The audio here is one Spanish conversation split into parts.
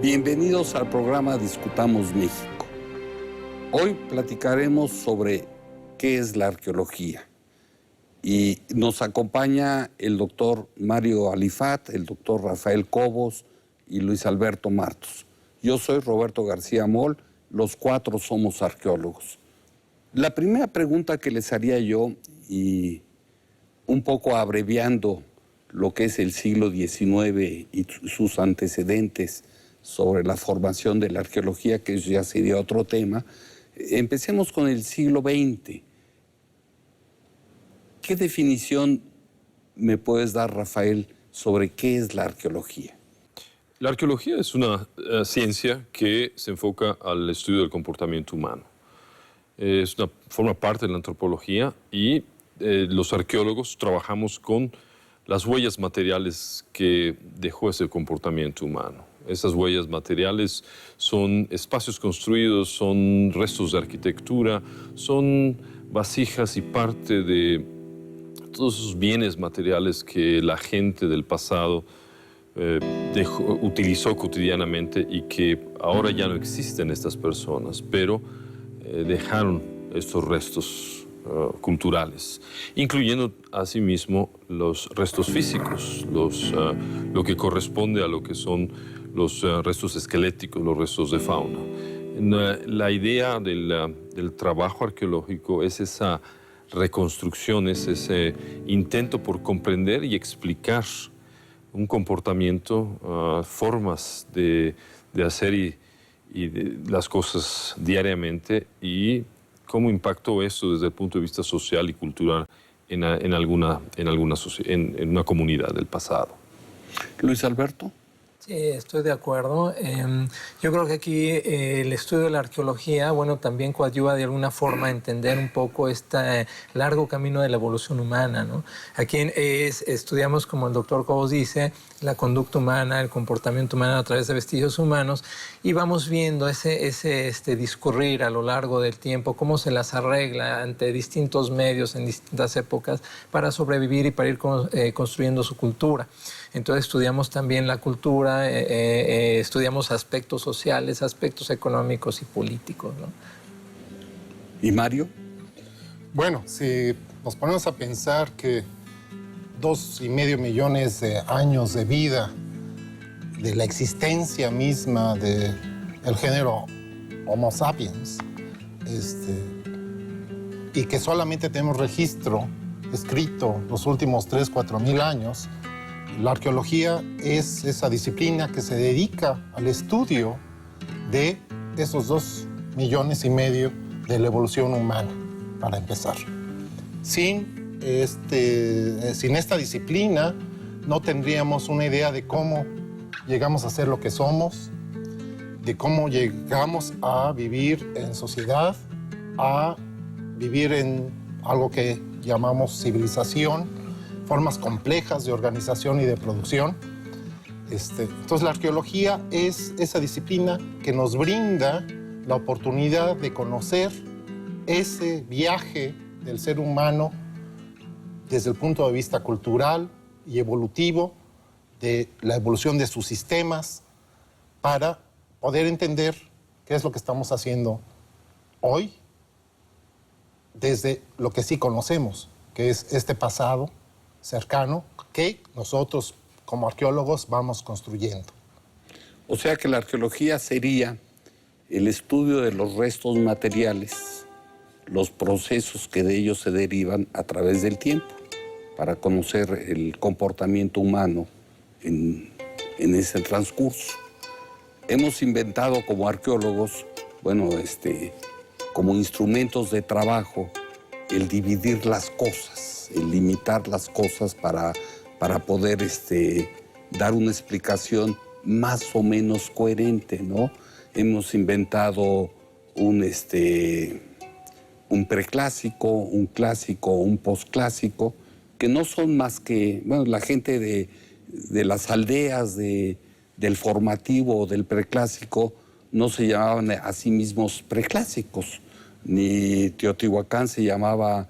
Bienvenidos al programa Discutamos México. Hoy platicaremos sobre qué es la arqueología. Y nos acompaña el doctor Mario Alifat, el doctor Rafael Cobos y Luis Alberto Martos. Yo soy Roberto García Moll, los cuatro somos arqueólogos. La primera pregunta que les haría yo, y un poco abreviando lo que es el siglo XIX y sus antecedentes sobre la formación de la arqueología, que eso ya sería otro tema, empecemos con el siglo XX. ¿Qué definición me puedes dar, Rafael, sobre qué es la arqueología? La arqueología es una ciencia que se enfoca al estudio del comportamiento humano. Forma parte de la antropología y los arqueólogos trabajamos con las huellas materiales que dejó ese comportamiento humano. Esas huellas materiales son espacios construidos, son restos de arquitectura, son vasijas y parte de todos esos bienes materiales que la gente del pasado utilizó cotidianamente y que ahora ya no existen estas personas, pero dejaron estos restos culturales, incluyendo asimismo los restos físicos, lo que corresponde a lo que son los restos esqueléticos, los restos de fauna. La idea del trabajo arqueológico es esa reconstrucción, es ese intento por comprender y explicar un comportamiento, formas de hacer y de las cosas diariamente y cómo impactó eso desde el punto de vista social y cultural en una comunidad del pasado. Luis Alberto. Sí, estoy de acuerdo. Yo creo que aquí el estudio de la arqueología, bueno, también coadyuva de alguna forma a entender un poco este largo camino de la evolución humana, ¿no? Aquí estudiamos, como el doctor Cobos dice, la conducta humana, el comportamiento humano a través de vestigios humanos y vamos viendo ese discurrir a lo largo del tiempo, cómo se las arregla ante distintos medios en distintas épocas para sobrevivir y para ir construyendo su cultura. Entonces estudiamos también la cultura, estudiamos aspectos sociales, aspectos económicos y políticos, ¿no? ¿Y Mario? Bueno, si nos ponemos a pensar que 2,5 millones de años de vida, de la existencia misma del género Homo sapiens, y que solamente tenemos registro escrito los últimos 3,4 mil años, la arqueología es esa disciplina que se dedica al estudio de esos 2,5 millones de la evolución humana, para empezar. Sin esta disciplina no tendríamos una idea de cómo llegamos a ser lo que somos, de cómo llegamos a vivir en sociedad, a vivir en algo que llamamos civilización, formas complejas de organización y de producción. Entonces la arqueología es esa disciplina que nos brinda la oportunidad de conocer ese viaje del ser humano desde el punto de vista cultural y evolutivo, de la evolución de sus sistemas, para poder entender qué es lo que estamos haciendo hoy desde lo que sí conocemos, que es este pasado cercano que nosotros como arqueólogos vamos construyendo. O sea que la arqueología sería el estudio de los restos materiales, los procesos que de ellos se derivan a través del tiempo, para conocer el comportamiento humano en ese transcurso. Hemos inventado como arqueólogos, bueno, como instrumentos de trabajo, el dividir las cosas, el limitar las cosas para poder dar una explicación más o menos coherente, ¿no? Hemos inventado un preclásico, un clásico, un posclásico, que no son más que, bueno, la gente de las aldeas del formativo o del preclásico no se llamaban a sí mismos preclásicos, ni Teotihuacán se llamaba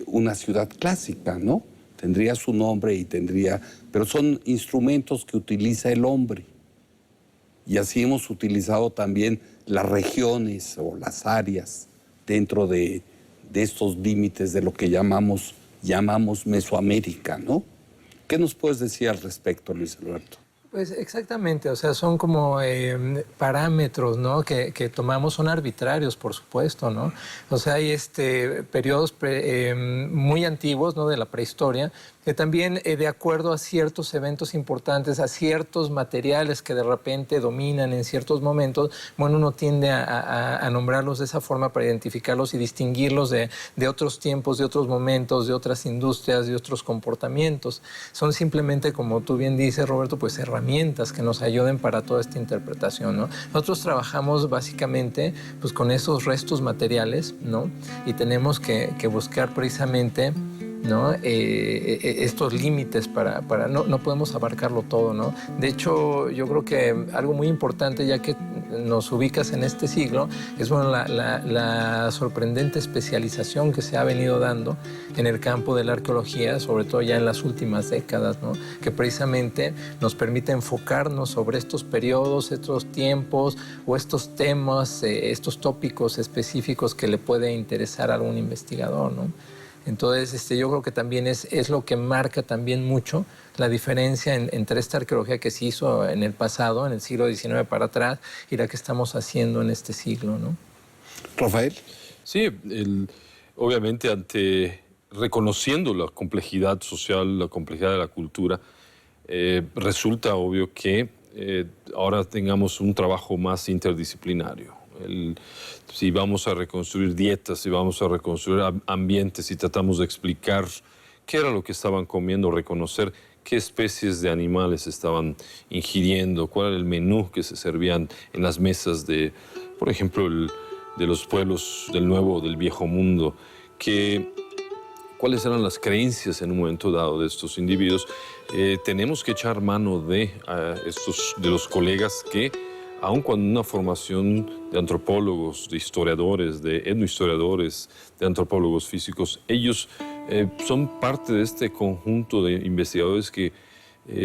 una ciudad clásica, ¿no? Tendría su nombre pero son instrumentos que utiliza el hombre. y así hemos utilizado también las regiones o las áreas dentro de estos límites de lo que llamamos Mesoamérica, ¿no? ¿Qué nos puedes decir al respecto, Luis Alberto? Pues exactamente, o sea, son como parámetros, ¿no? que tomamos, son arbitrarios, por supuesto, ¿no? O sea, hay periodos muy antiguos, ¿no? De la prehistoria, que también de acuerdo a ciertos eventos importantes, a ciertos materiales que de repente dominan en ciertos momentos, bueno, uno tiende a nombrarlos de esa forma para identificarlos y distinguirlos de otros tiempos, de otros momentos, de otras industrias, de otros comportamientos. Son simplemente, como tú bien dices, Roberto, pues herramientas que nos ayuden para toda esta interpretación, ¿no? Nosotros trabajamos básicamente pues, con esos restos materiales, ¿no? Y tenemos que buscar precisamente, ¿no? Estos límites no podemos abarcarlo todo, ¿no? De hecho, yo creo que algo muy importante, ya que nos ubicas en este siglo, es bueno, la sorprendente especialización que se ha venido dando en el campo de la arqueología, sobre todo ya en las últimas décadas, ¿no? Que precisamente nos permite enfocarnos sobre estos periodos, estos tiempos o estos temas, estos tópicos específicos que le puede interesar a algún investigador, ¿no? Entonces, yo creo que también es lo que marca también mucho la diferencia entre esta arqueología que se hizo en el pasado, en el siglo XIX para atrás, y la que estamos haciendo en este siglo, ¿no? Rafael. Sí, obviamente reconociendo la complejidad social, la complejidad de la cultura, resulta obvio que ahora tengamos un trabajo más interdisciplinario. Si vamos a reconstruir dietas, si vamos a reconstruir ambientes, si tratamos de explicar qué era lo que estaban comiendo, reconocer qué especies de animales estaban ingiriendo, cuál era el menú que se servían en las mesas de, por ejemplo, de los pueblos del Nuevo o del Viejo Mundo, cuáles eran las creencias en un momento dado de estos individuos. Tenemos que echar mano de los colegas que, aun cuando una formación de antropólogos, de historiadores, de etnohistoriadores, de antropólogos físicos, ellos son parte de este conjunto de investigadores que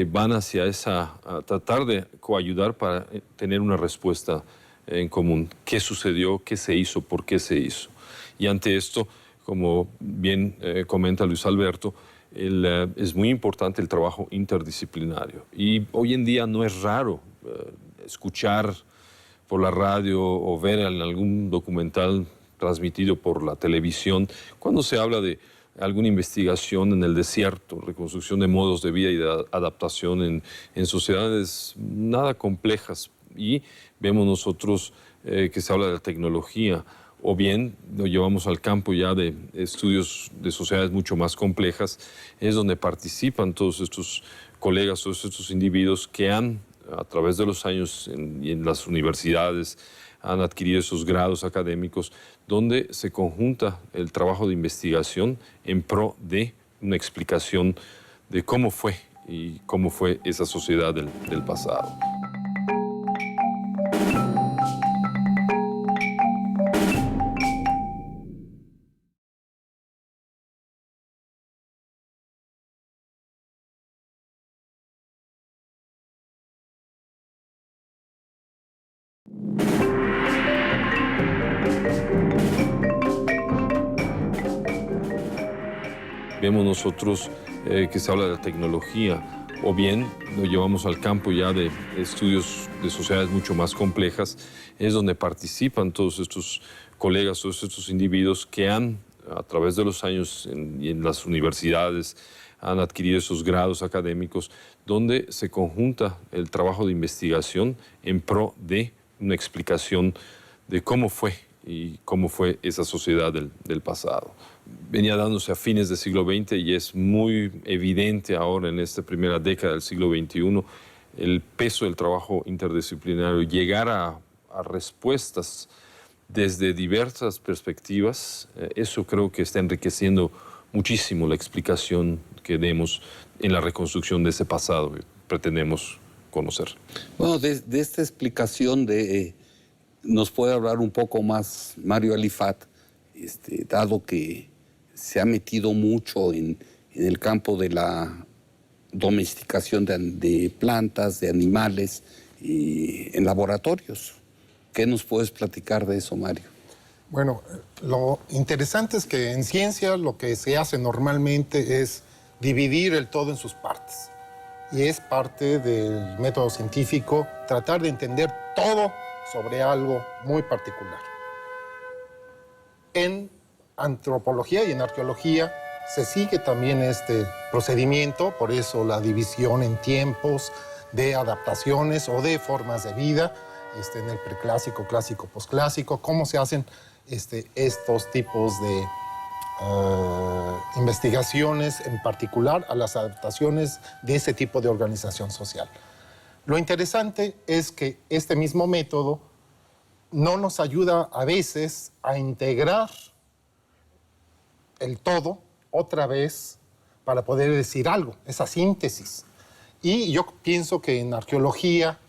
van hacia a tratar de coayudar para tener una respuesta en común. ¿Qué sucedió? ¿Qué se hizo? ¿Por qué se hizo? Y ante esto, como bien comenta Luis Alberto, es muy importante el trabajo interdisciplinario. Y hoy en día no es raro escuchar por la radio o ver en algún documental transmitido por la televisión cuando se habla de alguna investigación en el desierto, reconstrucción de modos de vida y de adaptación en sociedades nada complejas. Y vemos nosotros que se habla de la tecnología, o bien lo llevamos al campo ya de estudios de sociedades mucho más complejas, es donde participan todos estos colegas, todos estos individuos que han, a través de los años y en las universidades, han adquirido esos grados académicos, donde se conjunta el trabajo de investigación en pro de una explicación de cómo fue y cómo fue esa sociedad del pasado. Vemos nosotros que se habla de la tecnología, o bien lo llevamos al campo ya de estudios de sociedades mucho más complejas, es donde participan todos estos colegas, todos estos individuos que han, a través de los años y en las universidades, han adquirido esos grados académicos, donde se conjunta el trabajo de investigación en pro de una explicación de cómo fue y cómo fue esa sociedad del pasado. Venía dándose a fines del siglo XX y es muy evidente ahora en esta primera década del siglo XXI el peso del trabajo interdisciplinario, llegar a respuestas desde diversas perspectivas. Eso creo que está enriqueciendo muchísimo la explicación que demos en la reconstrucción de ese pasado que pretendemos conocer. Bueno, de esta explicación nos puede hablar un poco más Mario Alifat, dado que se ha metido mucho en el campo de la domesticación de plantas, de animales, y en laboratorios. ¿Qué nos puedes platicar de eso, Mario? Bueno, lo interesante es que en ciencia lo que se hace normalmente es dividir el todo en sus partes. Y es parte del método científico tratar de entender todo sobre algo muy particular. En antropología y en arqueología se sigue también este procedimiento, por eso la división en tiempos de adaptaciones o de formas de vida, en el preclásico, clásico, posclásico, cómo se hacen estos tipos de investigaciones, en particular a las adaptaciones de ese tipo de organización social. Lo interesante es que este mismo método no nos ayuda a veces a integrar el todo otra vez para poder decir algo, esa síntesis. Y yo pienso que en arqueología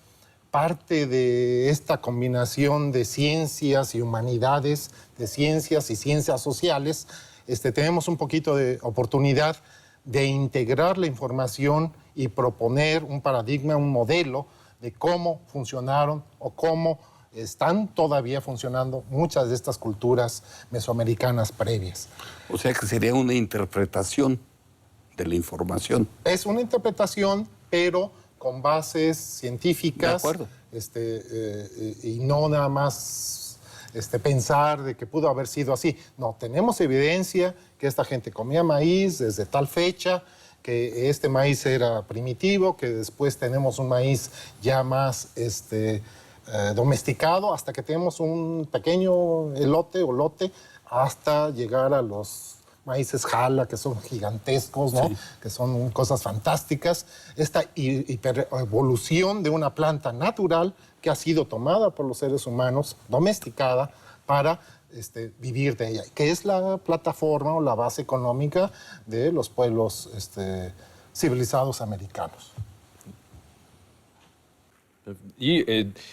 parte de esta combinación de ciencias y humanidades, de ciencias y ciencias sociales, tenemos un poquito de oportunidad de integrar la información y proponer un paradigma, un modelo de cómo funcionaron o cómo están todavía funcionando muchas de estas culturas mesoamericanas previas. O sea que sería una interpretación de la información. Es una interpretación, pero con bases científicas. De acuerdo. Y no nada más pensar de que pudo haber sido así. No, tenemos evidencia que esta gente comía maíz desde tal fecha, que este maíz era primitivo, que después tenemos un maíz ya más domesticado, hasta que tenemos un pequeño elote o lote, hasta llegar a los maíces jala, que son gigantescos, ¿no? Sí. Que son cosas fantásticas. Esta hiperevolución de una planta natural que ha sido tomada por los seres humanos, domesticada, para vivir de ella, que es la plataforma o la base económica de los pueblos civilizados americanos. Y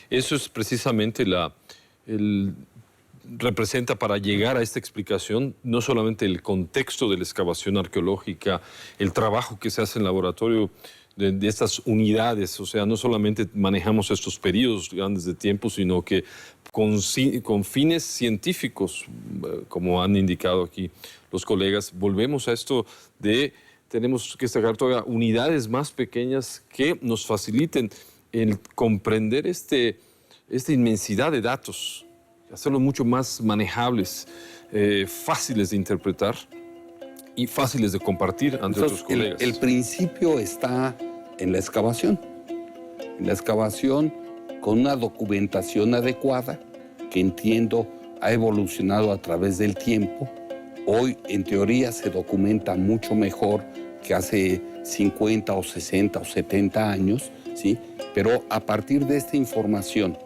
eso es precisamente representa para llegar a esta explicación no solamente el contexto de la excavación arqueológica, el trabajo que se hace en laboratorio de estas unidades, o sea, no solamente manejamos estos periodos grandes de tiempo, sino que con fines científicos, como han indicado aquí los colegas, volvemos a esto tenemos que sacar todavía unidades más pequeñas que nos faciliten el comprender esta inmensidad de datos, hacerlos mucho más manejables, fáciles de interpretar y fáciles de compartir ante otros colegas. El principio está en la excavación. En la excavación con una documentación adecuada, que entiendo ha evolucionado a través del tiempo. Hoy, en teoría, se documenta mucho mejor que hace 50 o 60 o 70 años, ¿sí? Pero a partir de esta información,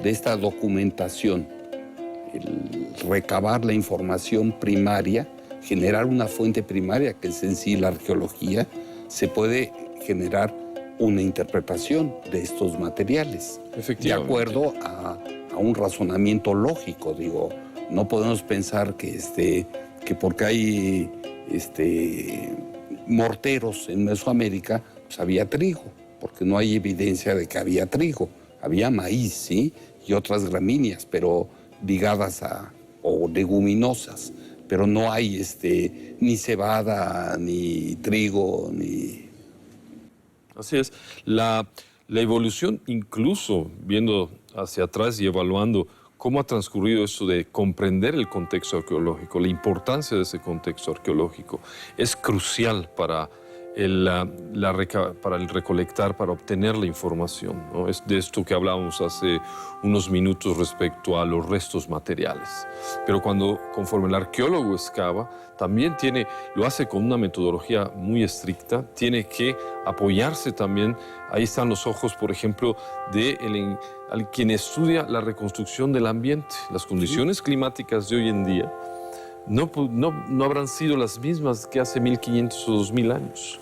de esta documentación, el recabar la información primaria, generar una fuente primaria, que es en sí la arqueología, se puede generar una interpretación de estos materiales. De acuerdo a un razonamiento lógico, digo. No podemos pensar que porque hay morteros en Mesoamérica, pues había trigo, porque no hay evidencia de que había trigo. Había maíz, ¿sí? Y otras gramíneas, pero ligadas o leguminosas, pero no hay ni cebada, ni trigo, ni... Así es. La evolución, incluso viendo hacia atrás y evaluando cómo ha transcurrido esto de comprender el contexto arqueológico, la importancia de ese contexto arqueológico, es crucial para el recolectar, para obtener la información, ¿no? Es de esto que hablábamos hace unos minutos respecto a los restos materiales. Pero conforme el arqueólogo excava, también lo hace con una metodología muy estricta, tiene que apoyarse también, ahí están los ojos, por ejemplo, de quien estudia la reconstrucción del ambiente. Las condiciones climáticas de hoy en día no habrán sido las mismas que hace 1500 o 2000 años,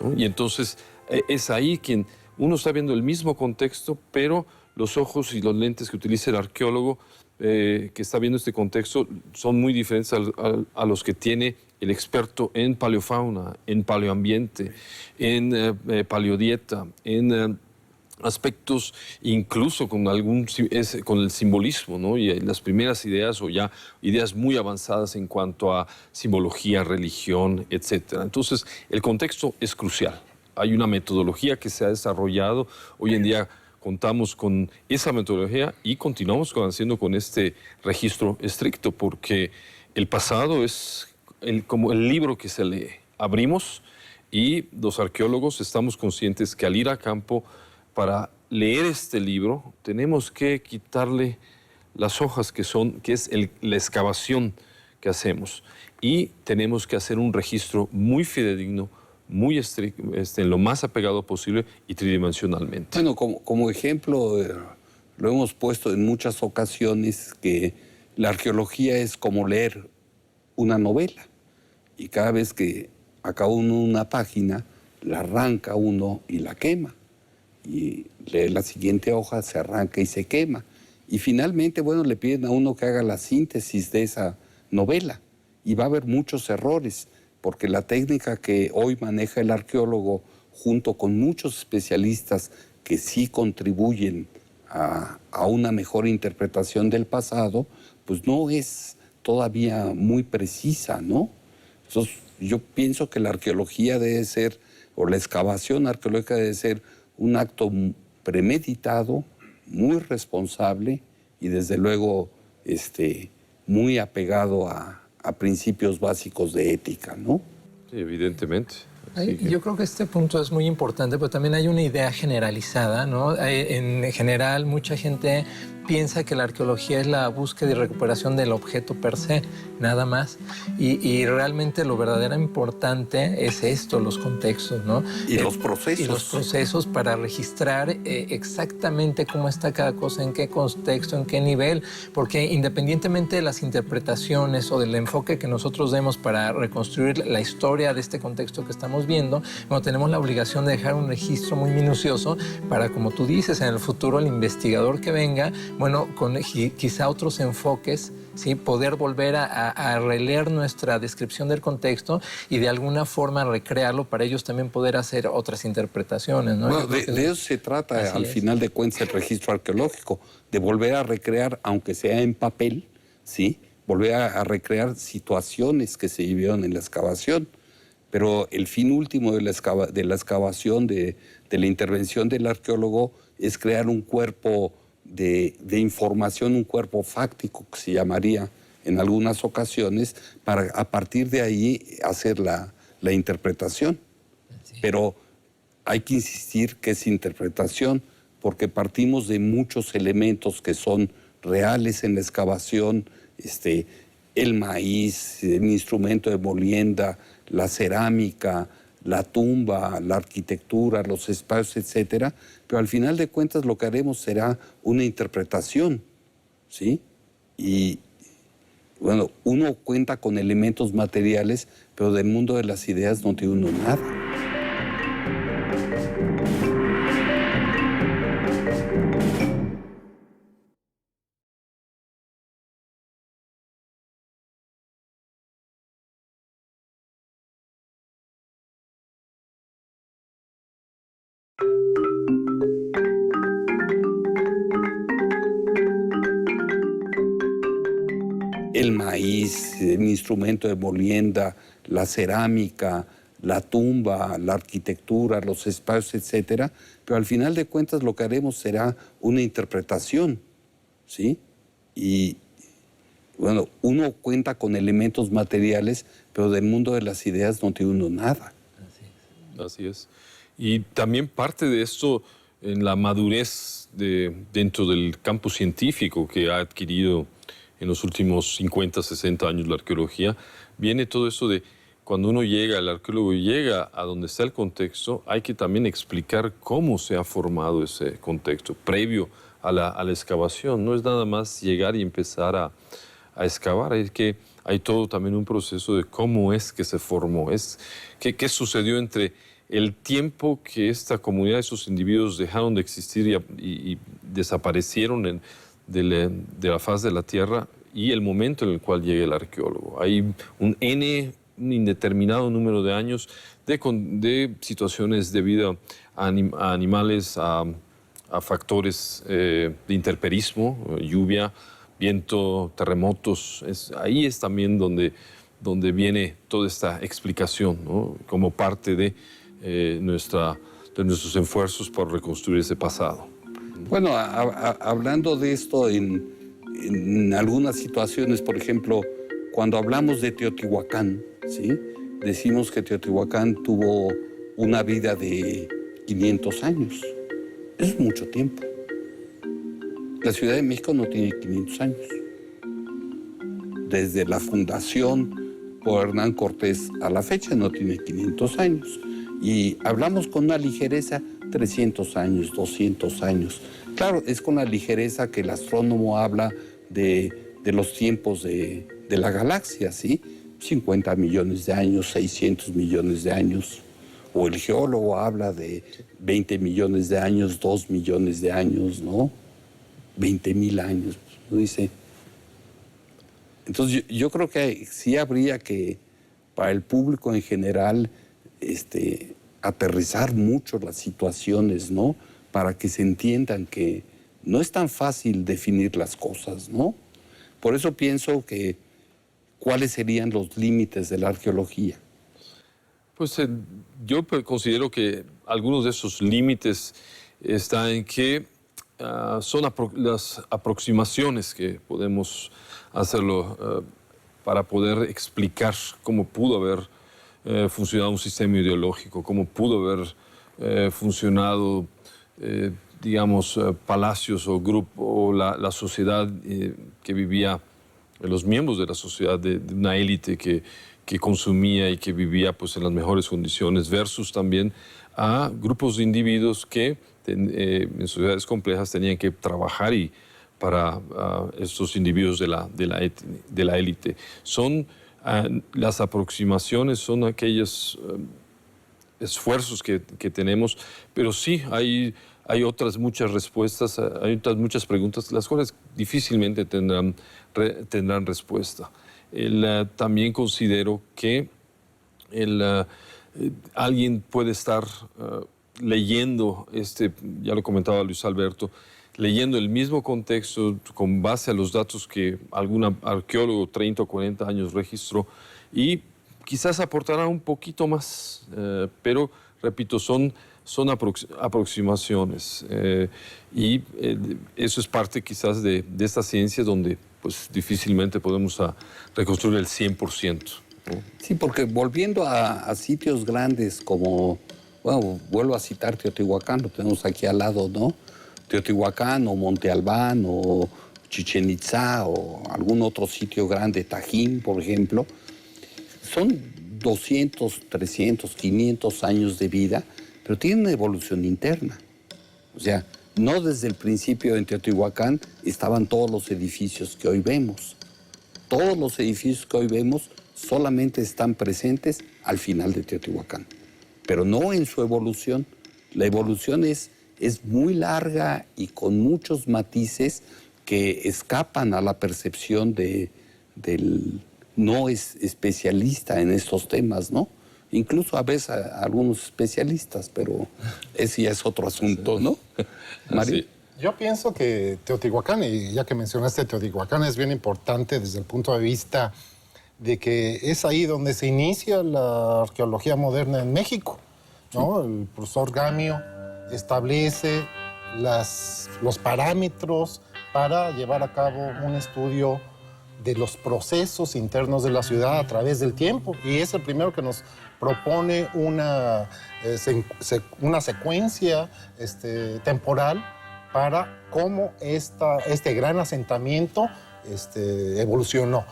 ¿no? Y entonces es ahí quien uno está viendo el mismo contexto, pero los ojos y los lentes que utiliza el arqueólogo que está viendo este contexto son muy diferentes a los que tiene el experto en paleofauna, en paleoambiente, en paleodieta, en aspectos incluso con con el simbolismo, ¿no? Y las primeras ideas o ya ideas muy avanzadas en cuanto a simbología, religión, etc. Entonces, el contexto es crucial. Hay una metodología que se ha desarrollado. Hoy en día contamos con esa metodología y continuamos haciendo con este registro estricto, porque el pasado es como el libro que se lee. Abrimos y los arqueólogos estamos conscientes que al ir a campo para leer este libro tenemos que quitarle las hojas que es la excavación que hacemos, y tenemos que hacer un registro muy fidedigno, muy estricto, en lo más apegado posible y tridimensionalmente. Bueno, como ejemplo, lo hemos puesto en muchas ocasiones, que la arqueología es como leer una novela, y cada vez que acaba uno una página, la arranca uno y la quema, y lee la siguiente hoja, se arranca y se quema, y finalmente, bueno, le piden a uno que haga la síntesis de esa novela, y va a haber muchos errores, porque la técnica que hoy maneja el arqueólogo, junto con muchos especialistas que sí contribuyen a una mejor interpretación del pasado, pues no es todavía muy precisa, ¿no? Entonces, yo pienso que la arqueología debe ser, o la excavación arqueológica debe ser, un acto premeditado, muy responsable y desde luego muy apegado a principios básicos de ética, ¿no? Sí, evidentemente. Yo creo que este punto es muy importante, pero también hay una idea generalizada, ¿no? En general, mucha gente piensa que la arqueología es la búsqueda y recuperación del objeto per se, nada más. Y realmente lo verdaderamente importante es esto, los contextos, ¿no? Y los procesos. Y los procesos para registrar exactamente cómo está cada cosa, en qué contexto, en qué nivel, porque independientemente de las interpretaciones o del enfoque que nosotros demos para reconstruir la historia de este contexto que estamos viendo, bueno, tenemos la obligación de dejar un registro muy minucioso para, como tú dices, en el futuro el investigador que venga, bueno, con quizá otros enfoques, ¿sí? Poder volver a releer nuestra descripción del contexto y de alguna forma recrearlo para ellos también poder hacer otras interpretaciones, ¿no? Bueno, de eso se trata al final de cuentas el registro arqueológico, de volver a recrear, aunque sea en papel, ¿sí? Volver a recrear situaciones que se vivieron en la excavación. Pero el fin último de la excavación, de la intervención del arqueólogo, es crear un cuerpo de información, un cuerpo fáctico, que se llamaría en algunas ocasiones, para a partir de ahí hacer la interpretación. Sí. Pero hay que insistir que es interpretación, porque partimos de muchos elementos que son reales en la excavación, el maíz, el instrumento de molienda, la cerámica, la tumba, la arquitectura, los espacios, etcétera, pero al final de cuentas lo que haremos será una interpretación, ¿sí? Y bueno, uno cuenta con elementos materiales, pero del mundo de las ideas no tiene uno nada. El maíz, el instrumento de molienda, la cerámica, la tumba, la arquitectura, los espacios, etcétera, pero al final de cuentas lo que haremos será una interpretación, ¿sí? Y bueno, uno cuenta con elementos materiales, pero del mundo de las ideas no tiene uno nada. Así es. Y también parte de esto en la madurez dentro del campo científico que ha adquirido en los últimos 50, 60 años la arqueología, viene todo eso de cuando uno llega, el arqueólogo llega a donde está el contexto, hay que también explicar cómo se ha formado ese contexto previo a la excavación. No es nada más llegar y empezar a excavar, es que hay todo también un proceso de cómo es que se formó, qué sucedió entre el tiempo que esta comunidad, esos individuos dejaron de existir y desaparecieron de la faz de la tierra y el momento en el cual llega el arqueólogo. Hay un indeterminado número de años de situaciones debido a animales, a a factores de interperismo, lluvia, viento, terremotos. Ahí es también donde viene toda esta explicación, ¿no? Como parte de nuestros esfuerzos por reconstruir ese pasado. Bueno, hablando de esto en algunas situaciones, por ejemplo, cuando hablamos de Teotihuacán, ¿sí? Decimos que Teotihuacán tuvo una vida de 500 años. Es mucho tiempo. La Ciudad de México no tiene 500 años. Desde la fundación por Hernán Cortés a la fecha no tiene 500 años. Y hablamos con una ligereza 300 años, 200 años. Claro, es con la ligereza que el astrónomo habla de los tiempos de la galaxia, ¿sí? 50 millones de años, 600 millones de años. O el geólogo habla de 20 millones de años, 2 millones de años, ¿no? 20,000 años, ¿no? Dice. Entonces yo creo que sí habría que, para el público en general, aterrizar mucho las situaciones, ¿no? Para que se entiendan que no es tan fácil definir las cosas, ¿no? Por eso pienso que ¿cuáles serían los límites de la arqueología? Pues yo considero que algunos de esos límites están en que son las aproximaciones que podemos hacerlo para poder explicar cómo pudo haber funcionado un sistema ideológico, cómo pudo haber funcionado, digamos, palacios o grupos, o la sociedad que vivía, los miembros de la sociedad, de una élite que consumía y que vivía pues, en las mejores condiciones, versus también a grupos de individuos que en sociedades complejas tenían que trabajar y para estos individuos de la élite. Son las aproximaciones, son aquellos esfuerzos que tenemos, pero sí hay otras muchas respuestas, hay otras muchas preguntas, las cuales difícilmente tendrán respuesta. También considero que alguien puede estar leyendo, ya lo comentaba Luis Alberto, leyendo el mismo contexto con base a los datos que algún arqueólogo 30 o 40 años registró y quizás aportará un poquito más, pero repito, son aproximaciones y eso es parte quizás de esta ciencia donde pues difícilmente podemos reconstruir el 100%. ¿no? Sí, porque volviendo a sitios grandes como, bueno, vuelvo a citar Teotihuacán, lo tenemos aquí al lado, ¿no? Teotihuacán o Monte Albán o Chichén Itzá o algún otro sitio grande, Tajín, por ejemplo, son 200, 300, 500 años de vida, pero tienen una evolución interna. O sea, no desde el principio en Teotihuacán estaban todos los edificios que hoy vemos. Todos los edificios que hoy vemos solamente están presentes al final de Teotihuacán, pero no en su evolución. La evolución es muy larga y con muchos matices que escapan a la percepción del no especialista en estos temas, ¿no? Incluso a veces a algunos especialistas, pero ese ya es otro asunto, ¿no? Mario. Sí. Yo pienso que Teotihuacán, y ya que mencionaste Teotihuacán, es bien importante desde el punto de vista de que es ahí donde se inicia la arqueología moderna en México, ¿no? El profesor Gamio establece los parámetros para llevar a cabo un estudio de los procesos internos de la ciudad a través del tiempo. Y es el primero que nos propone una secuencia temporal para cómo este gran asentamiento evolucionó.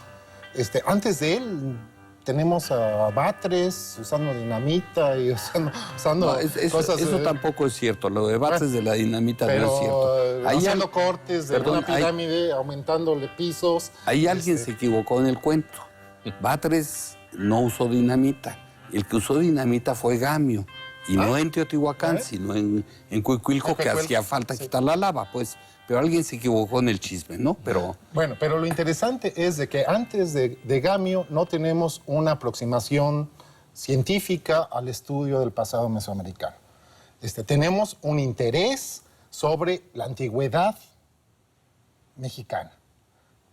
Antes de él tenemos a Batres usando dinamita y usando No, cosas... eso tampoco es cierto. Lo de Batres de la dinamita no es cierto. Haciendo cortes de una pirámide, aumentándole pisos. Ahí alguien se equivocó en el cuento. Batres no usó dinamita. El que usó dinamita fue Gamio. Y no en Teotihuacán, sino en Cuicuilco, que hacía falta quitar la lava, pues. Pero alguien se equivocó en el chisme, ¿no? Bueno, pero lo interesante es de que antes de Gamio no tenemos una aproximación científica al estudio del pasado mesoamericano. Tenemos un interés sobre la antigüedad mexicana.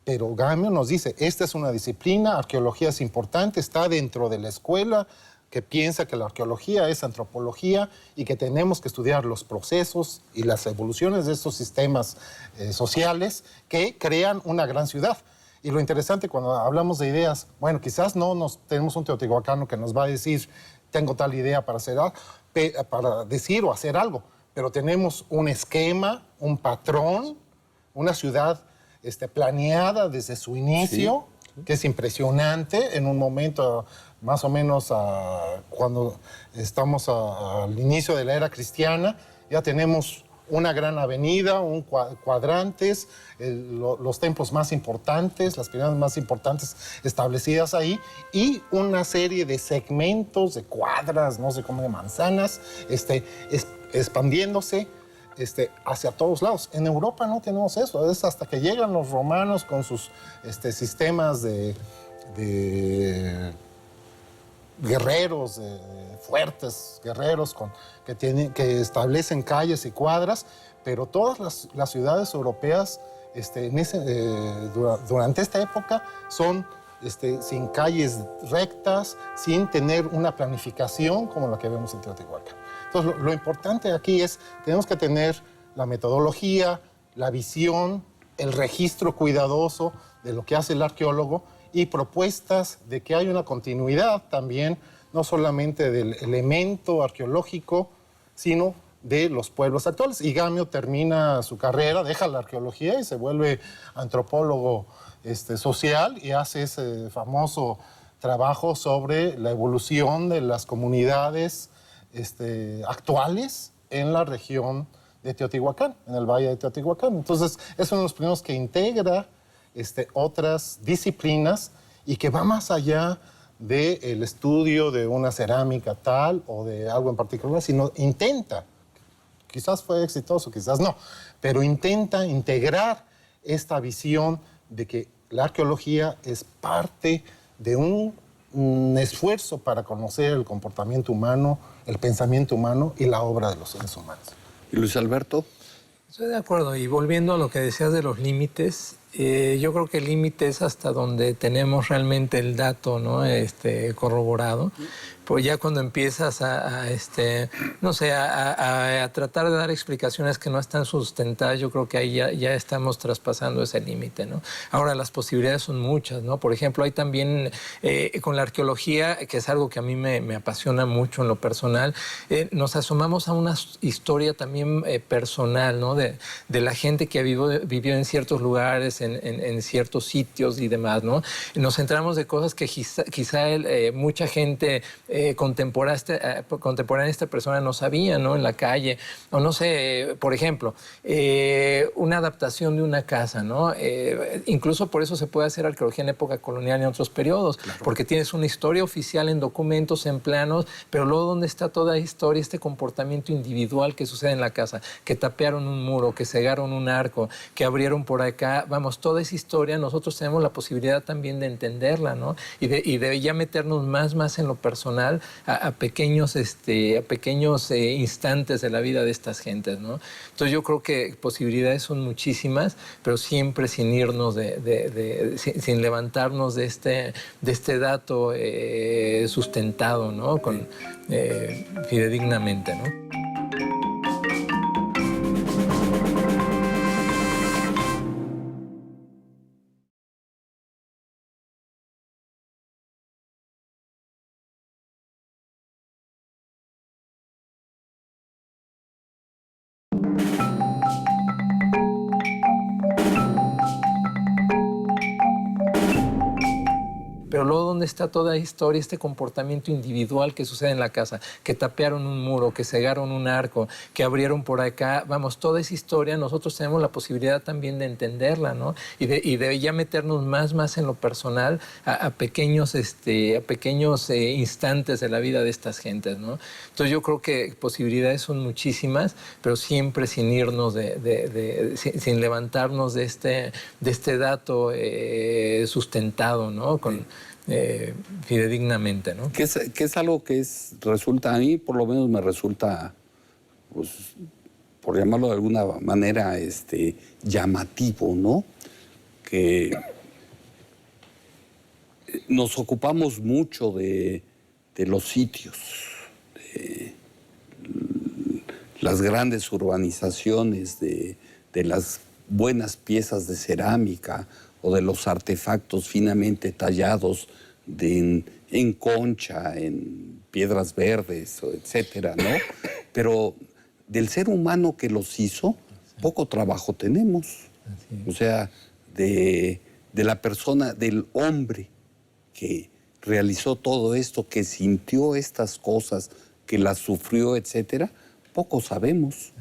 Pero Gamio nos dice, esta es una disciplina, arqueología es importante, está dentro de la escuela que piensa que la arqueología es antropología y que tenemos que estudiar los procesos y las evoluciones de estos sistemas sociales que crean una gran ciudad. Y lo interesante cuando hablamos de ideas, bueno, quizás tenemos un teotihuacano que nos va a decir, tengo tal idea para decir o hacer algo, pero tenemos un esquema, un patrón, una ciudad planeada desde su inicio, sí, que es impresionante. En un momento, más o menos cuando estamos al inicio de la era cristiana, ya tenemos una gran avenida, cuadrantes, los templos más importantes, las pirámides más importantes establecidas ahí, y una serie de segmentos, de cuadras, no sé cómo, de manzanas, expandiéndose hacia todos lados. En Europa no tenemos eso, es hasta que llegan los romanos con sus sistemas de guerreros, fuertes guerreros que establecen calles y cuadras, pero todas las ciudades europeas durante esta época son sin calles rectas, sin tener una planificación como la que vemos en Teotihuacán. Entonces, lo importante aquí es, tenemos que tener la metodología, la visión, el registro cuidadoso de lo que hace el arqueólogo y propuestas de que hay una continuidad también, no solamente del elemento arqueológico, sino de los pueblos actuales. Y Gamio termina su carrera, deja la arqueología y se vuelve antropólogo social y hace ese famoso trabajo sobre la evolución de las comunidades actuales en la región de Teotihuacán, en el Valle de Teotihuacán. Entonces, es uno de los primeros que integra otras disciplinas y que va más allá del estudio de una cerámica tal o de algo en particular, sino intenta, quizás fue exitoso, quizás no, pero intenta integrar esta visión de que la arqueología es parte de un esfuerzo para conocer el comportamiento humano, el pensamiento humano y la obra de los seres humanos. ¿Y Luis Alberto? Estoy de acuerdo. Y volviendo a lo que decías de los límites, yo creo que el límite es hasta donde tenemos realmente el dato, ¿no? Corroborado. Pues ya cuando empiezas a tratar de dar explicaciones que no están sustentadas, yo creo que ahí ya estamos traspasando ese límite, ¿no? Ahora, las posibilidades son muchas, ¿no? Por ejemplo, hay también con la arqueología, que es algo que a mí me apasiona mucho en lo personal, nos asomamos a una historia también personal, ¿no? De la gente que vivió en ciertos lugares, en ciertos sitios y demás, ¿no? Nos enteramos de cosas que quizá mucha gente contemporánea a esta persona no sabía, ¿no? En la calle, o no sé, por ejemplo, una adaptación de una casa, ¿no? Incluso por eso se puede hacer arqueología en época colonial y en otros periodos, claro, porque tienes una historia oficial en documentos, en planos, pero luego ¿dónde está toda la historia, este comportamiento individual que sucede en la casa? Que tapearon un muro, que cegaron un arco, que abrieron por acá, vamos, toda esa historia nosotros tenemos la posibilidad también de entenderla, ¿no? Y de ya meternos más en lo personal, a pequeños instantes de la vida de estas gentes, ¿no? Entonces yo creo que posibilidades son muchísimas, pero siempre sin irnos sin levantarnos de este dato sustentado, ¿no? Fidedignamente, ¿no? Pero luego, ¿dónde está toda la historia, este comportamiento individual que sucede en la casa? Que tapearon un muro, que cegaron un arco, que abrieron por acá. Vamos, toda esa historia nosotros tenemos la posibilidad también de entenderla, ¿no? Y de ya meternos más en lo personal, a pequeños instantes de la vida de estas gentes, ¿no? Entonces yo creo que posibilidades son muchísimas, pero siempre sin irnos sin levantarnos de este dato sustentado, ¿no? Fidedignamente, ¿no? Que es algo que resulta, a mí por lo menos me resulta, pues, por llamarlo de alguna manera, llamativo, ¿no? Que nos ocupamos mucho de los sitios, de las grandes urbanizaciones, de las buenas piezas de cerámica o de los artefactos finamente tallados en concha, en piedras verdes, etcétera, ¿no? Pero del ser humano que los hizo, poco trabajo tenemos. O sea, de la persona, del hombre que realizó todo esto, que sintió estas cosas, que las sufrió, etcétera, poco sabemos.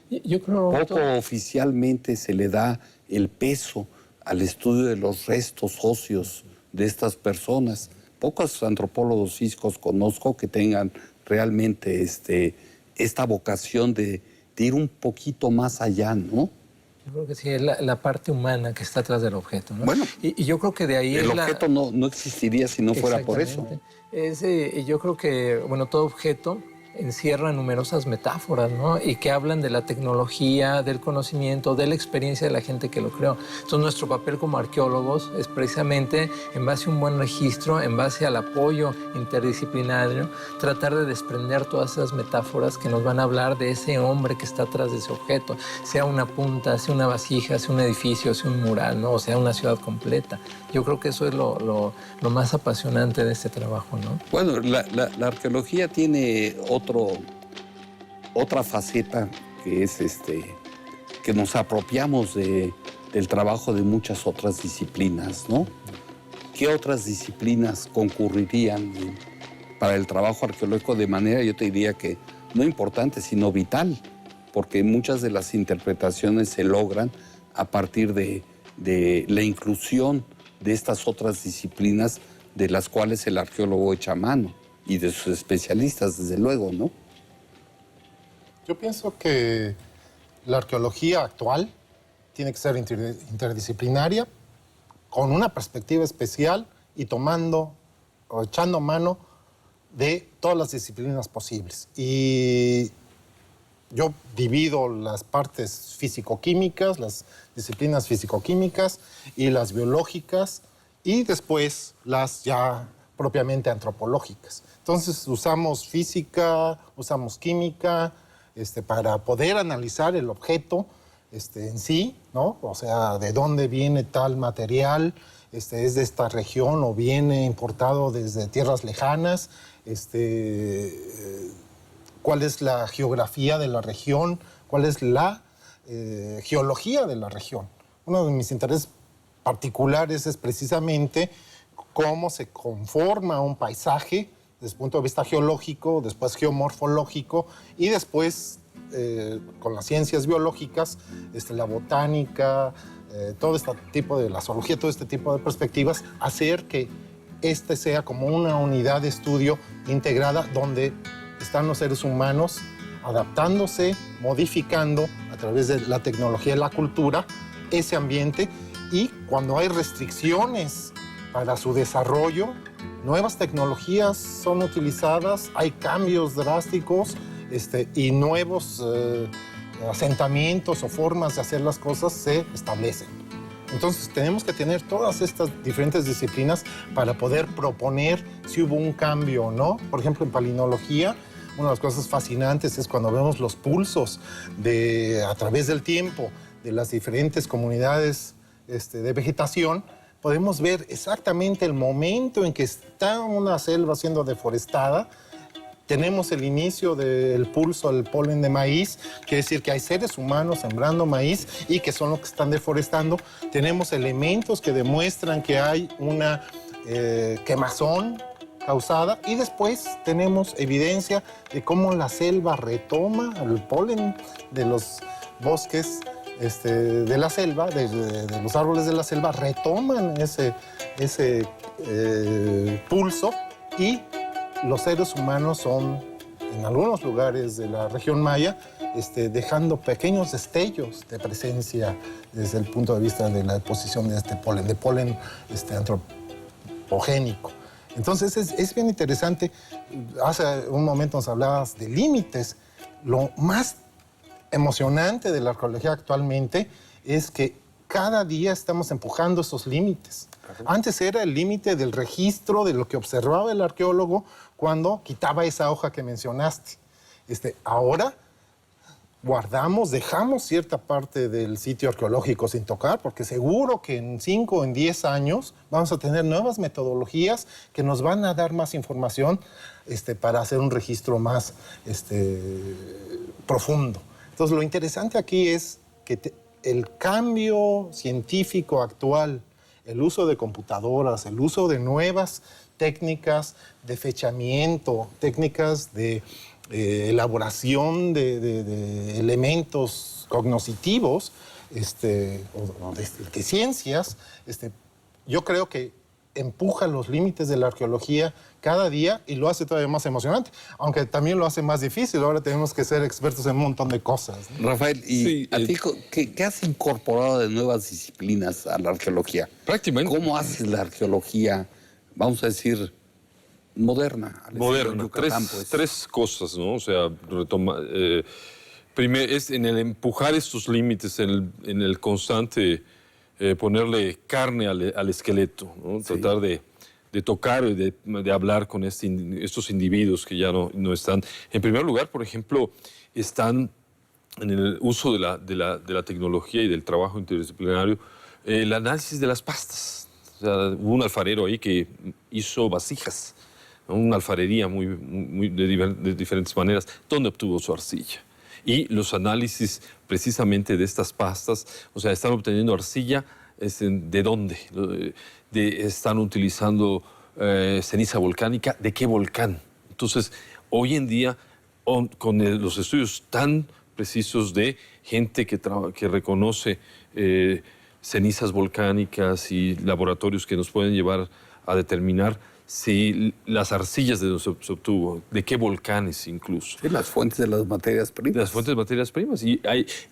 Yo creo, Poco oficialmente se le da el peso al estudio de los restos óseos de estas personas. Pocos antropólogos físicos conozco que tengan realmente esta vocación de ir un poquito más allá, ¿no? Yo creo que sí, es la parte humana que está atrás del objeto, ¿no? Bueno, y yo creo que de ahí el objeto no existiría si no fuera por eso. Yo creo que, bueno, todo objeto encierra numerosas metáforas, ¿no? Y que hablan de la tecnología, del conocimiento, de la experiencia de la gente que lo creó. Entonces, nuestro papel como arqueólogos es precisamente, en base a un buen registro, en base al apoyo interdisciplinario, tratar de desprender todas esas metáforas que nos van a hablar de ese hombre que está atrás de ese objeto, sea una punta, sea una vasija, sea un edificio, sea un mural, ¿no? O sea una ciudad completa. Yo creo que eso es lo más apasionante de este trabajo, ¿no? Bueno, la arqueología tiene otra faceta que es que nos apropiamos del trabajo de muchas otras disciplinas, ¿no? ¿Qué otras disciplinas concurrirían para el trabajo arqueológico de manera, yo te diría que no importante, sino vital? Porque muchas de las interpretaciones se logran a partir de la inclusión de estas otras disciplinas de las cuales el arqueólogo echa mano y de sus especialistas, desde luego, ¿no? Yo pienso que la arqueología actual tiene que ser interdisciplinaria, con una perspectiva especial y tomando o echando mano de todas las disciplinas posibles. Y yo divido las partes físico-químicas, las disciplinas físico-químicas y las biológicas, y después las ya propiamente antropológicas. Entonces usamos física, usamos química, para poder analizar el objeto en sí, ¿no? O sea, de dónde viene tal material, es de esta región o viene importado desde tierras lejanas, cuál es la geografía de la región, cuál es la geología de la región. Uno de mis intereses particulares es precisamente cómo se conforma un paisaje desde el punto de vista geológico, después geomorfológico y después con las ciencias biológicas, la botánica, todo este tipo de la zoología, todo este tipo de perspectivas, hacer que sea como una unidad de estudio integrada donde están los seres humanos adaptándose, modificando a través de la tecnología y la cultura ese ambiente, y cuando hay restricciones para su desarrollo, nuevas tecnologías son utilizadas, hay cambios drásticos y nuevos asentamientos o formas de hacer las cosas se establecen. Entonces tenemos que tener todas estas diferentes disciplinas para poder proponer si hubo un cambio o no. Por ejemplo, en palinología, una de las cosas fascinantes es cuando vemos los pulsos a través del tiempo de las diferentes comunidades de vegetación, podemos ver exactamente el momento en que está una selva siendo deforestada. Tenemos el inicio del pulso del polen de maíz, quiere decir que hay seres humanos sembrando maíz y que son los que están deforestando. Tenemos elementos que demuestran que hay una quemazón causada, y después tenemos evidencia de cómo la selva retoma el polen de los bosques de la selva, de los árboles de la selva, retoman ese pulso, y los seres humanos son, en algunos lugares de la región maya, dejando pequeños destellos de presencia desde el punto de vista de la deposición de polen antropogénico. Entonces es bien interesante. Hace un momento nos hablabas de límites. Lo más emocionante de la arqueología actualmente es que cada día estamos empujando esos límites. Antes era el límite del registro de lo que observaba el arqueólogo cuando quitaba esa hoja que mencionaste. Ahora guardamos, dejamos cierta parte del sitio arqueológico sin tocar, porque seguro que en 5 o en 10 años vamos a tener nuevas metodologías que nos van a dar más información para hacer un registro más profundo. Entonces, lo interesante aquí es que el cambio científico actual, el uso de computadoras, el uso de nuevas técnicas de fechamiento, técnicas de elaboración de elementos cognitivos o de ciencias, yo creo que empuja los límites de la arqueología cada día y lo hace todavía más emocionante, aunque también lo hace más difícil. Ahora tenemos que ser expertos en un montón de cosas, ¿no? Rafael, ¿y Sí, a ti qué has incorporado de nuevas disciplinas a la arqueología? Prácticamente. ¿Cómo haces la arqueología, vamos a decir, moderna? Moderna. Yucatán, pues. Tres cosas, ¿no? O sea, primero es en el empujar estos límites, en el constante ponerle carne al esqueleto, ¿no? Sí. Tratar de tocar y de hablar con estos individuos que ya no están. En primer lugar, por ejemplo, están en el uso de la tecnología y del trabajo interdisciplinario, el análisis de las pastas. O sea, hubo un alfarero ahí que hizo vasijas, ¿no? Una alfarería de diferentes maneras, donde obtuvo su arcilla. Y los análisis precisamente de estas pastas, o sea, están obteniendo arcilla, ¿de dónde? Están utilizando ceniza volcánica, ¿de qué volcán? Entonces, hoy en día, con los estudios tan precisos de gente que reconoce cenizas volcánicas y laboratorios que nos pueden llevar a determinar si las arcillas de donde se obtuvo, de qué volcanes incluso. Sí, las fuentes de las materias primas. Las fuentes de materias primas. Y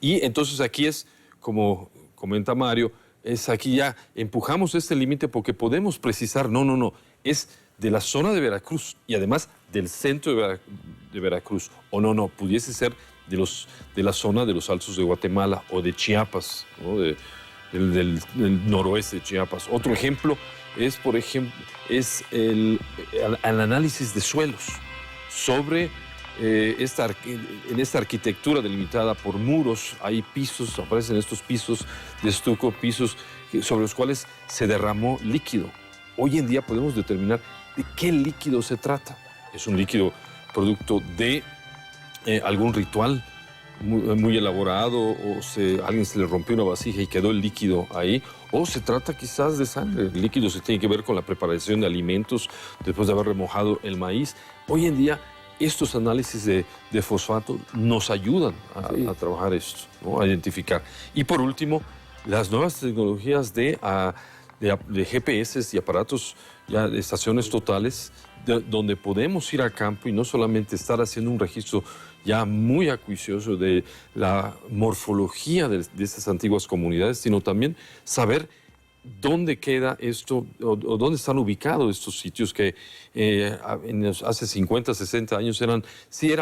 entonces aquí es, como comenta Mario, es aquí ya empujamos este límite porque podemos precisar, no, es de la zona de Veracruz y además del centro de Veracruz. O no, pudiese ser de la zona de los Altos de Guatemala o de Chiapas, ¿no? del noroeste de Chiapas. Otro ejemplo es, por ejemplo, el análisis de suelos sobre en esta arquitectura delimitada por muros. Hay pisos, aparecen estos pisos de estuco, pisos sobre los cuales se derramó líquido. Hoy en día podemos determinar de qué líquido se trata. Es un líquido producto de algún ritual muy elaborado, o alguien se le rompió una vasija y quedó el líquido ahí, o se trata quizás de sangre. El líquido se tiene que ver con la preparación de alimentos después de haber remojado el maíz. Hoy en día estos análisis de fosfato nos ayudan a trabajar esto, ¿no? A identificar. Y por último, las nuevas tecnologías de GPS y aparatos, ya de estaciones totales, donde podemos ir a campo y no solamente estar haciendo un registro ya muy acuicioso de la morfología de estas antiguas comunidades, sino también saber dónde queda esto, o dónde están ubicados estos sitios que hace 50, 60 años eran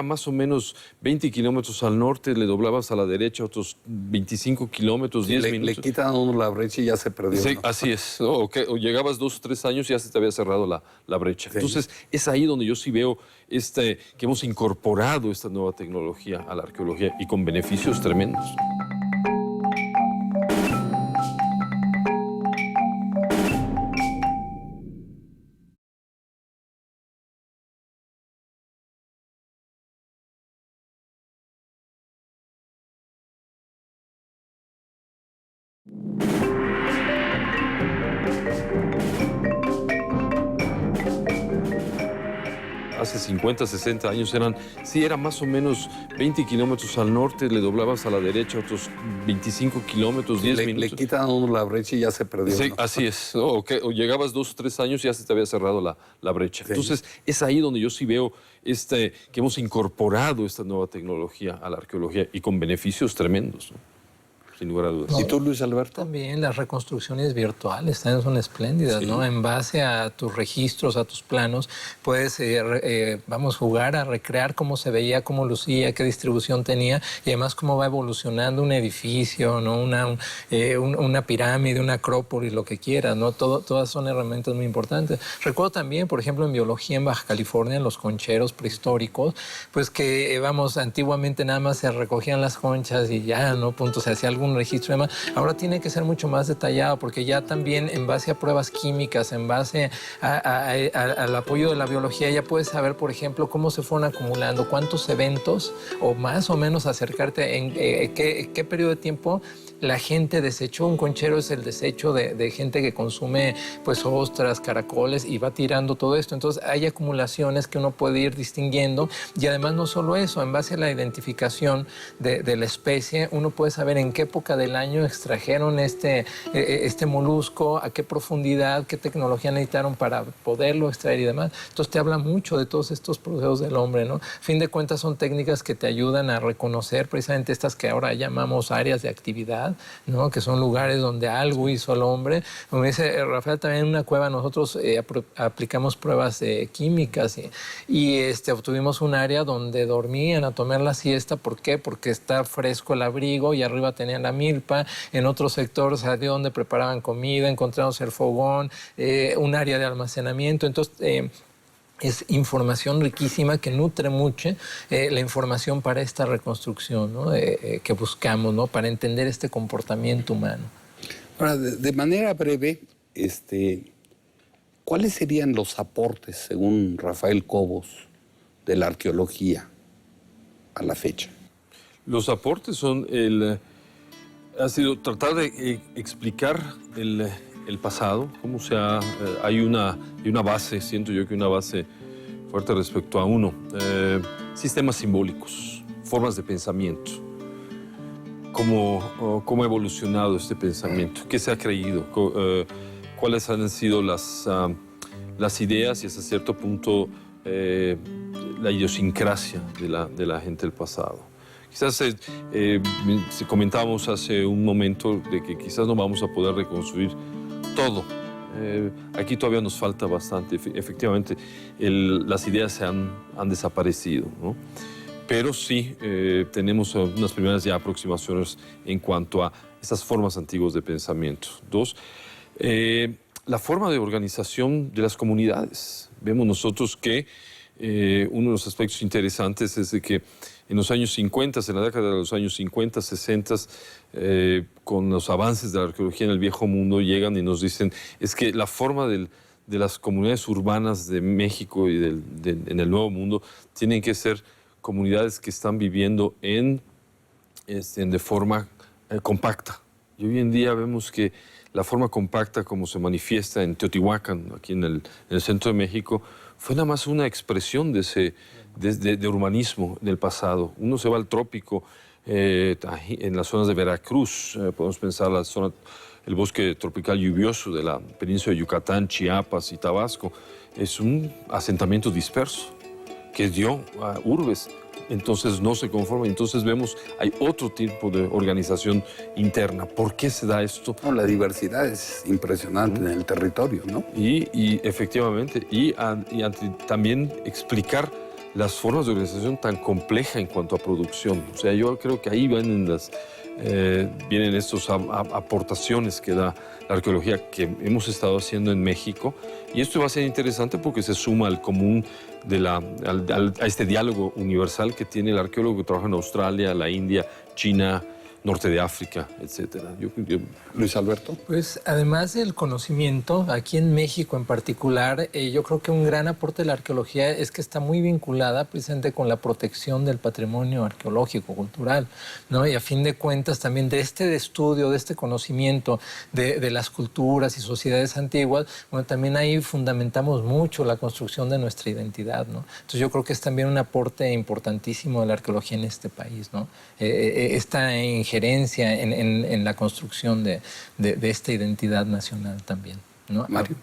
más o menos 20 kilómetros al norte, le doblabas a la derecha otros 25 kilómetros, 10 minutos. Le quitan a uno la brecha y ya se perdió. Sí, ¿no? así es, ¿no? O llegabas 2 o 3 años y ya se te había cerrado la brecha. Sí. Entonces, es ahí donde yo sí veo que hemos incorporado esta nueva tecnología a la arqueología y con beneficios tremendos. Hace 50, 60 años eran más o menos 20 kilómetros al norte, le doblabas a la derecha otros 25 kilómetros, 10 minutos. Le quitan a uno la brecha y ya se perdió. Sí, ¿no? así es, ¿no? O llegabas 2 o 3 años y ya se te había cerrado la brecha. Sí. Entonces, es ahí donde yo sí veo que hemos incorporado esta nueva tecnología a la arqueología y con beneficios tremendos, ¿no? sin lugar a dudas. ¿Y tú, Luis Alberto? También las reconstrucciones virtuales también son espléndidas, Sí. ¿no? En base a tus registros, a tus planos, puedes, vamos, jugar a recrear cómo se veía, cómo lucía, qué distribución tenía y además cómo va evolucionando un edificio, ¿no? Una pirámide, una acrópolis, lo que quieras, ¿no? Todas son herramientas muy importantes. Recuerdo también, por ejemplo, en biología en Baja California, en los concheros prehistóricos, pues que, vamos, antiguamente nada más se recogían las conchas y ya, ¿no? Punto, se hacía algún registro y demás. Ahora tiene que ser mucho más detallado porque ya también en base a pruebas químicas, en base al apoyo de la biología, ya puedes saber, por ejemplo, cómo se fueron acumulando, cuántos eventos o más o menos acercarte en qué periodo de tiempo la gente desechó. Un conchero es el desecho de gente que consume pues ostras, caracoles y va tirando todo esto. Entonces hay acumulaciones que uno puede ir distinguiendo y además no solo eso, en base a la identificación de la especie, uno puede saber en qué época del año extrajeron este molusco, a qué profundidad, qué tecnología necesitaron para poderlo extraer y demás. Entonces te habla mucho de todos estos procesos del hombre, ¿no? A fin de cuentas son técnicas que te ayudan a reconocer precisamente estas que ahora llamamos áreas de actividad, ¿no? Que son lugares donde algo hizo el hombre. Como dice Rafael, también en una cueva nosotros aplicamos pruebas químicas y obtuvimos un área donde dormían a tomar la siesta. ¿Por qué? Porque está fresco el abrigo y arriba tenían la milpa. En otro sector salió donde preparaban comida, encontramos el fogón, un área de almacenamiento. Entonces, es información riquísima que nutre mucho la información para esta reconstrucción, ¿no? Que buscamos, ¿no? Para entender este comportamiento humano. Ahora, de manera breve, ¿cuáles serían los aportes, según Rafael Cobos, de la arqueología a la fecha? Los aportes son ha sido tratar de explicar el pasado, cómo hay una base, siento yo que una base fuerte respecto a sistemas simbólicos, formas de pensamiento, cómo ha evolucionado este pensamiento, qué se ha creído, cuáles han sido las ideas y hasta cierto punto la idiosincrasia de la gente del pasado. Quizás comentábamos hace un momento de que quizás no vamos a poder reconstruir todo. Aquí todavía nos falta bastante. Efectivamente, las ideas han desaparecido, ¿no? Pero sí tenemos unas primeras ya aproximaciones en cuanto a esas formas antiguas de pensamiento. Dos, la forma de organización de las comunidades. Vemos nosotros que uno de los aspectos interesantes es de que en los años 50, en la década de los años 50, 60, con los avances de la arqueología en el Viejo Mundo, llegan y nos dicen es que la forma de las comunidades urbanas de México y en el Nuevo Mundo tienen que ser comunidades que están viviendo de forma compacta. Y hoy en día vemos que la forma compacta como se manifiesta en Teotihuacán, aquí en el centro de México, fue nada más una expresión de urbanismo del pasado. Uno se va al trópico, en las zonas de Veracruz, podemos pensar el bosque tropical lluvioso de la península de Yucatán, Chiapas y Tabasco. Es un asentamiento disperso que dio a urbes. Entonces no se conforma. Entonces vemos, hay otro tipo de organización interna. ¿Por qué se da esto? No, la diversidad es impresionante en el territorio, ¿no? Y efectivamente, también explicar las formas de organización tan compleja en cuanto a producción. O sea, yo creo que ahí vienen estas aportaciones que da la arqueología que hemos estado haciendo en México. Y esto va a ser interesante porque se suma al común a este diálogo universal que tiene el arqueólogo que trabaja en Australia, la India, China, norte de África, etcétera. Luis Alberto. Pues además del conocimiento, aquí en México en particular, yo creo que un gran aporte de la arqueología es que está muy vinculada precisamente con la protección del patrimonio arqueológico, cultural, ¿no? Y a fin de cuentas también de este estudio, de este conocimiento de las culturas y sociedades antiguas, bueno, también ahí fundamentamos mucho la construcción de nuestra identidad, ¿no? Entonces yo creo que es también un aporte importantísimo de la arqueología en este país, ¿no? Esta injerencia en la construcción de esta identidad nacional también, ¿no? Mario.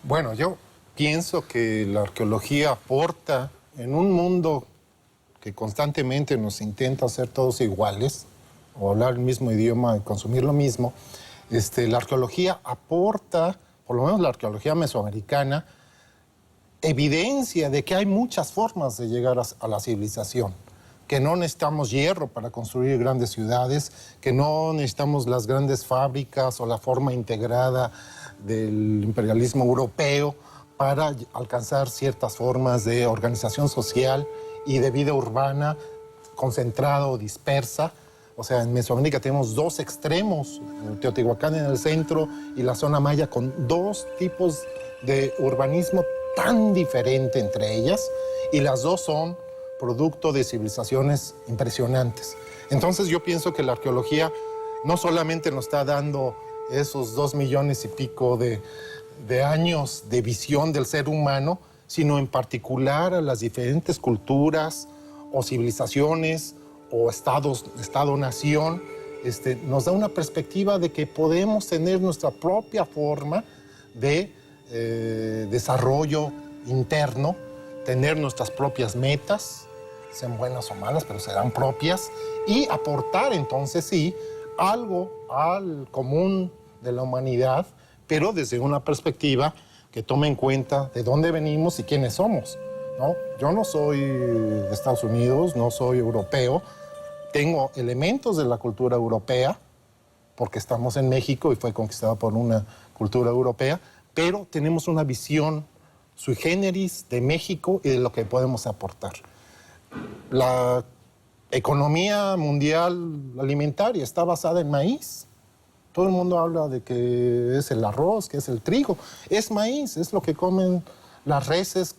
Bueno, yo pienso que la arqueología aporta en un mundo que constantemente nos intenta hacer todos iguales, o hablar el mismo idioma y consumir lo mismo, la arqueología aporta, por lo menos la arqueología mesoamericana, evidencia de que hay muchas formas de llegar a la civilización, que no necesitamos hierro para construir grandes ciudades, que no necesitamos las grandes fábricas o la forma integrada del imperialismo europeo para alcanzar ciertas formas de organización social y de vida urbana concentrada o dispersa. O sea, en Mesoamérica tenemos dos extremos, Teotihuacán en el centro y la zona maya, con dos tipos de urbanismo tan diferente entre ellas, y las dos son producto de civilizaciones impresionantes. Entonces yo pienso que la arqueología no solamente nos está dando esos 2 millones y pico de años de visión del ser humano, sino en particular a las diferentes culturas o civilizaciones o estado-nación, nos da una perspectiva de que podemos tener nuestra propia forma de desarrollo interno, tener nuestras propias metas, sean buenas o malas, pero serán propias, y aportar entonces sí algo al común de la humanidad, pero desde una perspectiva que tome en cuenta de dónde venimos y quiénes somos, ¿no? Yo no soy de Estados Unidos, no soy europeo, tengo elementos de la cultura europea, porque estamos en México y fue conquistada por una cultura europea, pero tenemos una visión sui generis de México y de lo que podemos aportar. La economía mundial alimentaria está basada en maíz. Todo el mundo habla de que es el arroz, que es el trigo. Es maíz, es lo que comen las reses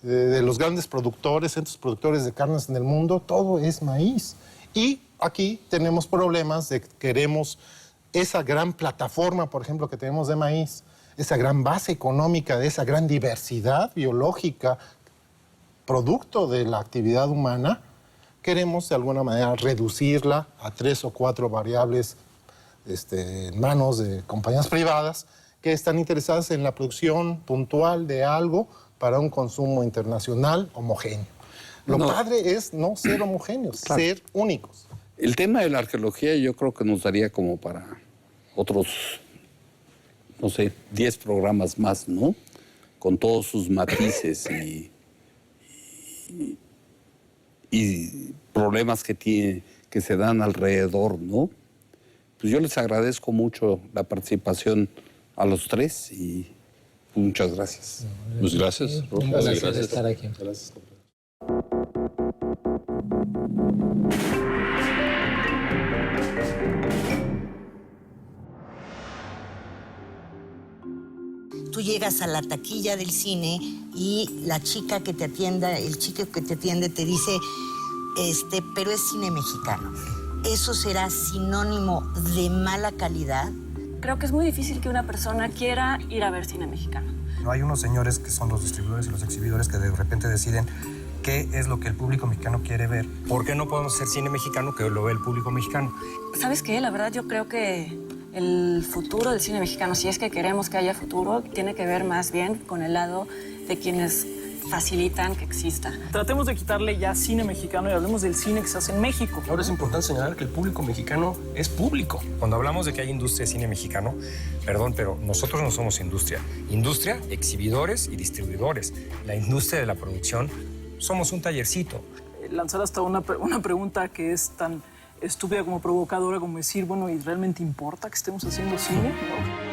de los grandes productores, centros productores de carnes en el mundo. Todo es maíz. Y aquí tenemos problemas de que queremos esa gran plataforma, por ejemplo, que tenemos de maíz, esa gran base económica, de esa gran diversidad biológica, producto de la actividad humana, queremos de alguna manera reducirla a 3 o 4 variables en manos de compañías privadas que están interesadas en la producción puntual de algo para un consumo internacional homogéneo. Lo padre es no ser homogéneos, ser únicos. El tema de la arqueología yo creo que nos daría como para otros, no sé, 10 programas más, ¿no? Con todos sus matices y problemas que se dan alrededor, ¿no? Pues yo les agradezco mucho la participación a los 3 y muchas gracias. Pues gracias. Un placer estar aquí. Gracias. Tú llegas a la taquilla del cine y la chica que te atienda, el chico que te atiende te dice, pero es cine mexicano. ¿Eso será sinónimo de mala calidad? Creo que es muy difícil que una persona quiera ir a ver cine mexicano. Hay unos señores que son los distribuidores y los exhibidores que de repente deciden qué es lo que el público mexicano quiere ver. ¿Por qué no podemos hacer cine mexicano que lo ve el público mexicano? ¿Sabes qué? La verdad yo creo que el futuro del cine mexicano, si es que queremos que haya futuro, tiene que ver más bien con el lado de quienes facilitan que exista. Tratemos de quitarle ya cine mexicano y hablemos del cine que se hace en México. Ahora es importante señalar que el público mexicano es público. Cuando hablamos de que hay industria de cine mexicano, perdón, pero nosotros no somos industria. Industria, exhibidores y distribuidores. La industria de la producción, somos un tallercito. Lanzar hasta una pregunta que es tan estúpida como provocadora como decir, bueno, ¿y realmente importa que estemos haciendo cine? ¿No?